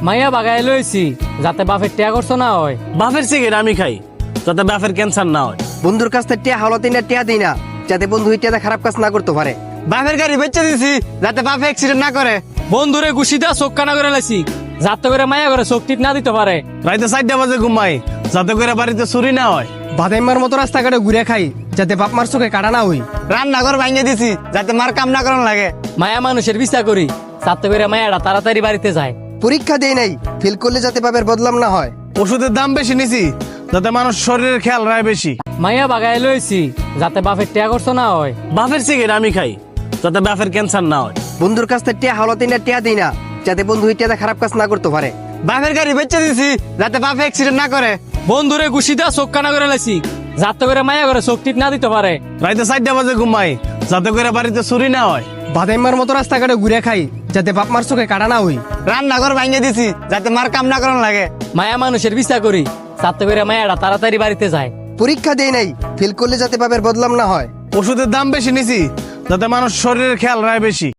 মাইয়া বাগায় লইছি যাতে বাপের টিয়া করছো না হয়। বাপের সিগারেট আমি খাই যাতে বাপের ক্যান্সার না হয়। বন্ধুর কাছ থেকে টিয়া হাওলাতে না টিয়া দিই না, যাতে বন্ধু এই টিয়াতে খারাপ কাজ না করতে পারে। বাপের গাড়ি বেচে দিছি যাতে বাপে অ্যাক্সিডেন্ট না করে। বন্ধুরে ঘুষি দেওয়া চোখ কানা করে লাইছি যাতে করে মাইয়া করে চোখ টিপ না দিতে পারে। রাইতে 4টা বাজে ঘুমাই যাতে করে বাড়িতে চুরি না হয়। বাদাইমার মতো রাস্তাঘাটে ঘুরে খাই যাতে বাপ মার চোখে কাটা না হই। রান্নাঘর ভাঙিয়ে দিছি যাতে মার কাম না করান লাগে। মায়া মানুষের বিচার করি যাতে করে মায়াটা তাড়াতাড়ি বাড়িতে যায়। পরীক্ষা দেই নাই, ফেল করলে যাতে বাপের বদলাম না হয়। ওষুধের দাম বেশি নিছি যাতে মানুষ শরীরের খেয়াল রায় বেশি। মাইয়া বাগায় লইছি যাতে বাপের টিয়া করছো না হয়। বাপের সিগারেট আমি খাই যাতে বাপের ক্যান্সার না হয়। বন্ধুর কাছ থেকে টিয়া হাওলাতে না টিয়া দিই না, যাতে বন্ধু এই টিয়াতে খারাপ কাজ না করতে পারে। বাপের গাড়ি বেচে দিছি যাতে বাপে অ্যাক্সিডেন্ট না করে। বন্ধুরে ঘুষি দেওয়া চোখ কানা করে লাইছি যাতে করে মাইয়া করে চোখ টিপ না দিতে পারে। রাইতে 4টা বাজে ঘুমাই যাতে করে বাড়িতে চুরি না হয়। বাদাইমার মতো রাস্তাঘাটে ঘুরে খাই যাতে বাপ মার চোখে কাটা না হই। রান্নাঘর ভাঙিয়ে দিছি যাতে মার কাম না করান লাগে। মায়া মানুষের বিচার করি যাতে করে মায়াটা তাড়াতাড়ি বাড়িতে যায়। পরীক্ষা দেই নাই, ফেল করলে যাতে বাপের বদলাম না হয়। ওষুধের দাম বেশি নিছি যাতে মানুষ শরীরের খেয়াল রায় বেশি।